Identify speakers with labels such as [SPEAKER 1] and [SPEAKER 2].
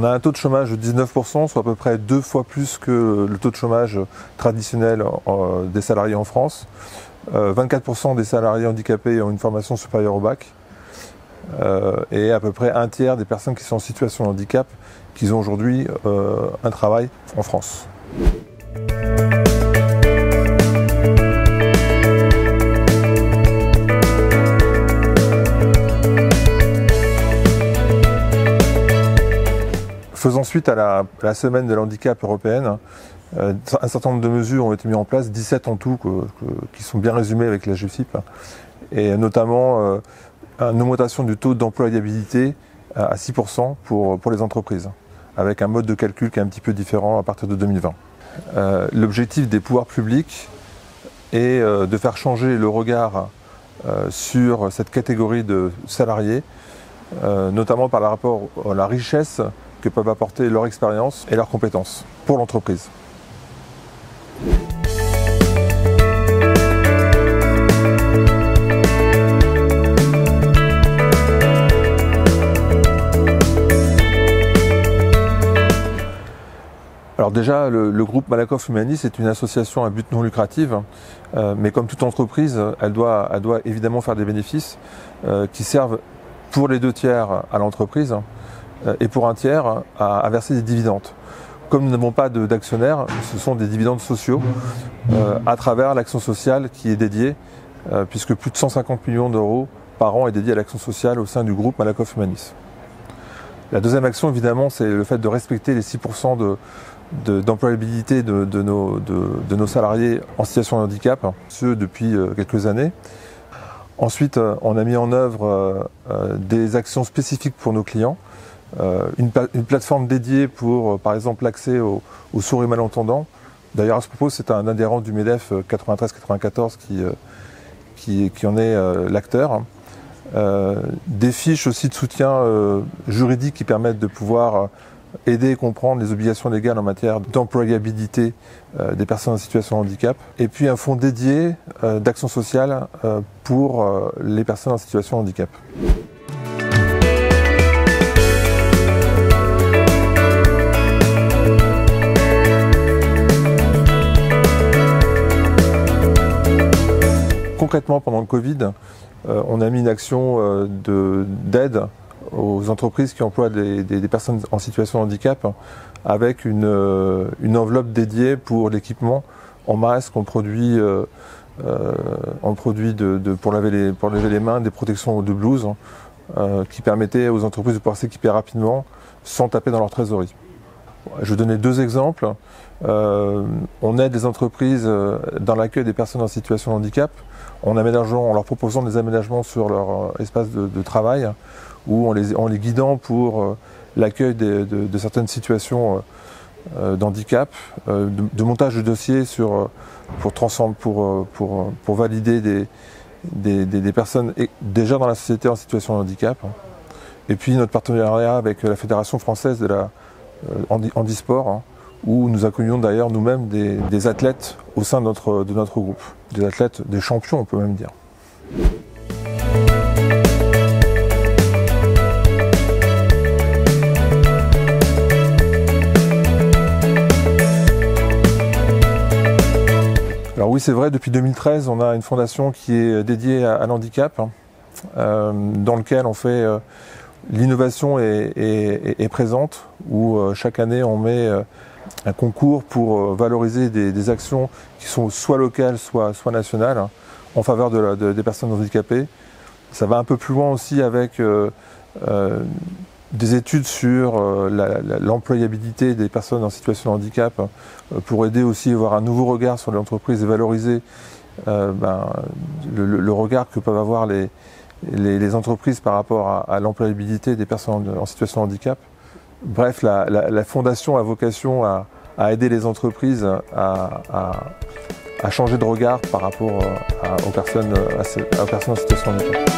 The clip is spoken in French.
[SPEAKER 1] On a un taux de chômage de 19%, soit à peu près 2 fois plus que le taux de chômage traditionnel des salariés en France. 24% des salariés handicapés ont une formation supérieure au bac. Et à peu près un tiers des personnes qui sont en situation de handicap qui ont aujourd'hui un travail en France. Faisant suite à la semaine de l'handicap européenne, un certain nombre de mesures ont été mises en place, 17 en tout, qui sont bien résumées avec la GFIP, et notamment une augmentation du taux d'employabilité à 6% pour les entreprises, avec un mode de calcul qui est un petit peu différent à partir de 2020. L'objectif des pouvoirs publics est de faire changer le regard sur cette catégorie de salariés, notamment par rapport à la richesse que peuvent apporter leur expérience et leurs compétences pour l'entreprise. Alors déjà, le groupe Malakoff Humanis est une association à but non lucratif, mais comme toute entreprise, elle doit évidemment faire des bénéfices qui servent pour les 2 tiers à l'entreprise et pour un tiers à verser des dividendes. Comme nous n'avons pas d'actionnaires, ce sont des dividendes sociaux à travers l'action sociale qui est dédiée, puisque plus de 150 millions d'euros par an est dédié à l'action sociale au sein du groupe Malakoff Humanis. La deuxième action, évidemment, c'est le fait de respecter les 6% d'employabilité de nos salariés en situation de handicap, ce depuis quelques années. Ensuite, on a mis en œuvre des actions spécifiques pour nos clients. Une plateforme dédiée pour, par exemple, l'accès aux sourds et malentendants. D'ailleurs, à ce propos, c'est un adhérent du MEDEF 93-94 qui en est l'acteur. Des fiches aussi de soutien juridique qui permettent de pouvoir aider et comprendre les obligations légales en matière d'employabilité des personnes en situation de handicap. Et puis un fonds dédié d'action sociale pour les personnes en situation de handicap. Concrètement, pendant le Covid, on a mis une action d'aide aux entreprises qui emploient des personnes en situation de handicap avec une enveloppe dédiée pour l'équipement en masque, en produit pour lever les mains, des protections de blouse qui permettaient aux entreprises de pouvoir s'équiper rapidement sans taper dans leur trésorerie. Je vais donner 2 exemples. On aide les entreprises dans l'accueil des personnes en situation de handicap en leur proposant des aménagements sur leur espace de travail ou en les guidant pour l'accueil de certaines situations d'handicap, de montage de dossiers pour valider des personnes déjà dans la société en situation de handicap. Et puis notre partenariat avec la Fédération française de la handisport, où nous accueillons d'ailleurs nous-mêmes des athlètes au sein de notre groupe. Des athlètes, des champions on peut même dire. Alors oui, c'est vrai, depuis 2013, on a une fondation qui est dédiée à l'handicap, dans lequel on fait l'innovation est présente, où chaque année on met un concours pour valoriser des actions qui sont soit locales, soit nationales, en faveur des personnes handicapées. Ça va un peu plus loin aussi avec des études sur l'employabilité des personnes en situation de handicap pour aider aussi à avoir un nouveau regard sur l'entreprise et valoriser le regard que peuvent avoir les entreprises par rapport à l'employabilité des personnes en situation de handicap. Bref, la fondation a vocation à aider les entreprises à changer de regard par rapport aux personnes en situation de handicap.